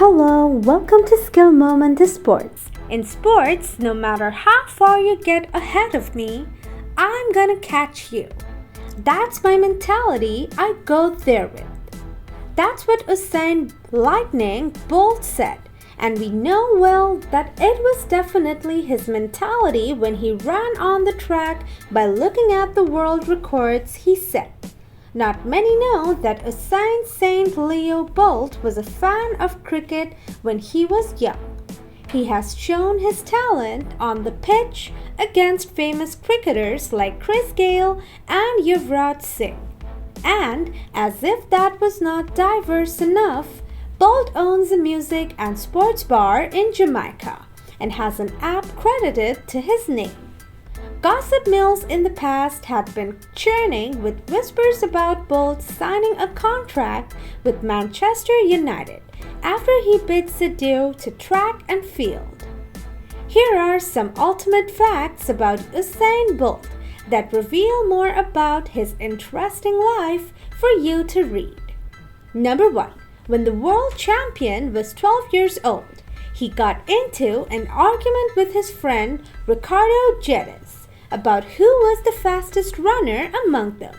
Hello, welcome to Skill Moment Sports. In sports, no matter how far you get ahead of me, I'm gonna catch you. That's my mentality I go there with. That's what Usain Lightning Bolt said, and we know well that it was definitely his mentality when he ran on the track by looking at the world records he set. Not many know that Usain St. Bolt was a fan of cricket when he was young. He has shown his talent on the pitch against famous cricketers like Gayle and Yuvraj Singh. And as if that was not diverse enough, Bolt owns a music and sports bar in Jamaica and has an app credited to his name. Gossip mills in the past had been churning with whispers about Bolt signing a contract with Manchester United after he bids adieu to track and field. Here are some ultimate facts about Usain Bolt that reveal more about his interesting life for you to read. Number 1. When the world champion was 12 years old, he got into an argument with his friend Ricardo Geddes about who was the fastest runner among them.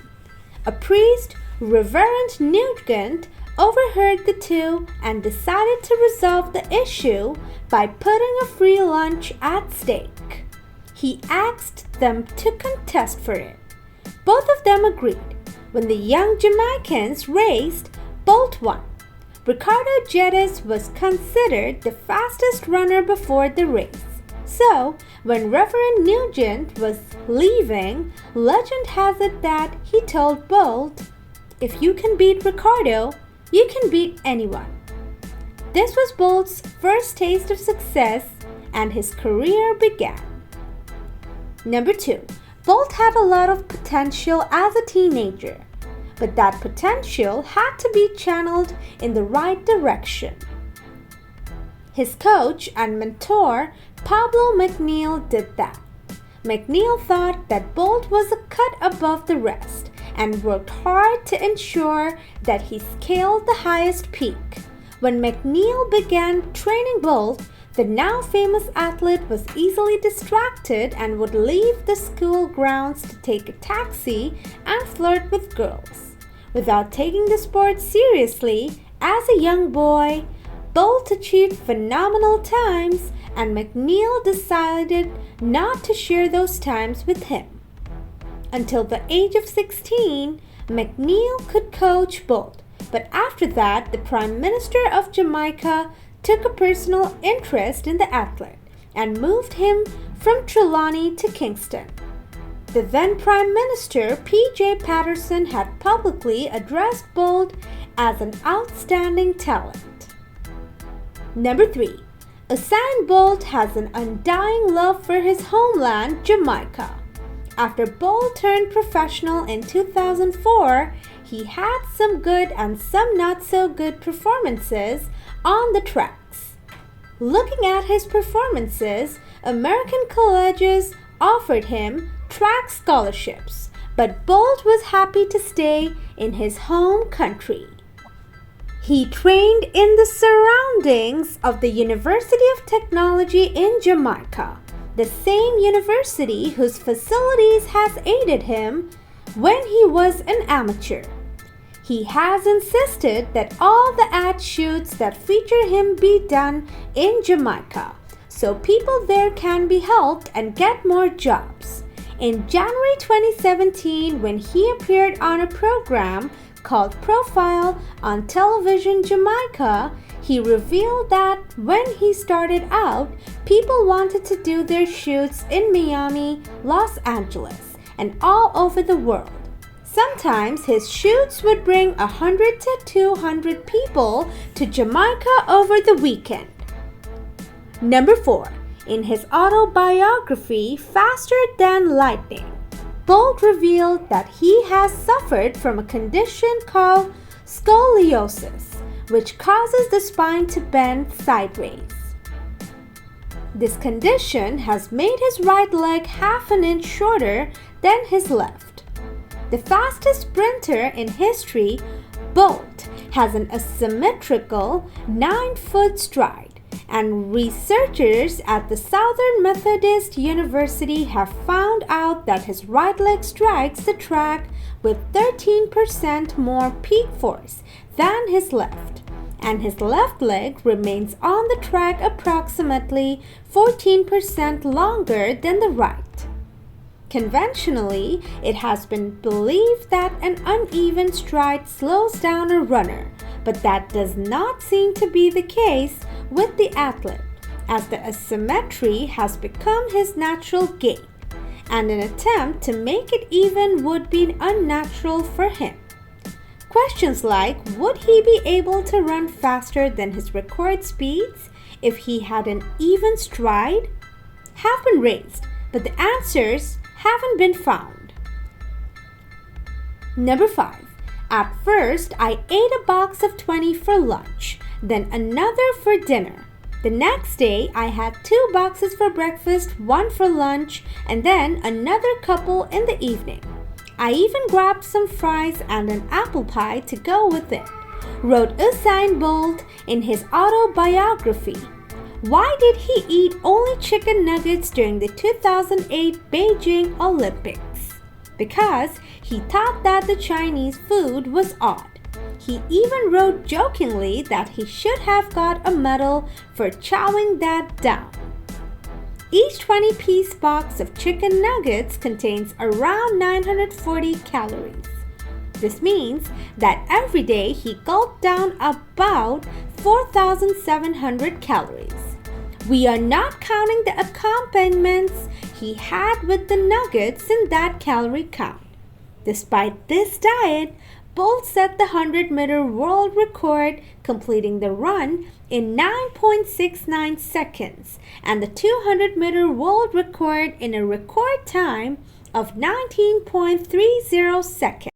A priest, Reverend Nugent, overheard the two and decided to resolve the issue by putting a free lunch at stake. He asked them to contest for it. Both of them agreed. When the young Jamaicans raced, Bolt won. Ricardo Geddes was considered the fastest runner before the race. So, when Reverend Nugent was leaving, legend has it that he told Bolt, "If you can beat Ricardo, you can beat anyone." This was Bolt's first taste of success, and his career began. Number 2. Bolt had a lot of potential as a teenager, but that potential had to be channeled in the right direction. His coach and mentor, Pablo McNeil, did that. McNeil thought that Bolt was a cut above the rest and worked hard to ensure that he scaled the highest peak. When McNeil began training Bolt, the now famous athlete was easily distracted and would leave the school grounds to take a taxi and flirt with girls. Without taking the sport seriously, as a young boy, Bolt achieved phenomenal times, and McNeil decided not to share those times with him. Until the age of 16, McNeil could coach Bolt, but after that, the Prime Minister of Jamaica took a personal interest in the athlete and moved him from Trelawney to Kingston. The then Prime Minister, P.J. Patterson, had publicly addressed Bolt as an outstanding talent. Number 3. Usain Bolt has an undying love for his homeland, Jamaica. After Bolt turned professional in 2004, he had some good and some not so good performances on the tracks. Looking at his performances, American colleges offered him track scholarships, but Bolt was happy to stay in his home country. He trained in the surroundings of the University of Technology in Jamaica, the same university whose facilities has aided him when he was an amateur. He has insisted that all the ad shoots that feature him be done in Jamaica, so people there can be helped and get more jobs. In January 2017, when he appeared on a program called Profile on Television Jamaica, he revealed that when he started out, people wanted to do their shoots in Miami, Los Angeles, and all over the world. Sometimes his shoots would bring 100 to 200 people to Jamaica over the weekend. Number 4. In his autobiography, Faster Than Lightning, Bolt revealed that he has suffered from a condition called scoliosis, which causes the spine to bend sideways. This condition has made his right leg half an inch shorter than his left. The fastest sprinter in history, Bolt, has an asymmetrical 9-foot stride, and researchers at the Southern Methodist University have found out that his right leg strikes the track with 13% more peak force than his left, and his left leg remains on the track approximately 14% longer than the right. Conventionally, it has been believed that an uneven stride slows down a runner, but that does not seem to be the case with the athlete, as the asymmetry has become his natural gait, and an attempt to make it even would be unnatural for him. Questions like, would he be able to run faster than his record speeds if he had an even stride, have been raised, but the answers haven't been found. Number 5. At first, I ate a box of 20 for lunch, then another for dinner. The next day, I had 2 boxes for breakfast, 1 for lunch, and then another couple in the evening. I even grabbed some fries and an apple pie to go with it, wrote Usain Bolt in his autobiography. Why did he eat only chicken nuggets during the 2008 Beijing Olympics? Because he thought that the Chinese food was odd. He even wrote jokingly that he should have got a medal for chowing that down. Each 20-piece box of chicken nuggets contains around 940 calories. This means that every day he gulped down about 4,700 calories. We are not counting the accompaniments he had with the nuggets in that calorie count. Despite this diet, Bolt set the 100-meter world record, completing the run in 9.69 seconds, and the 200-meter world record in a record time of 19.30 seconds.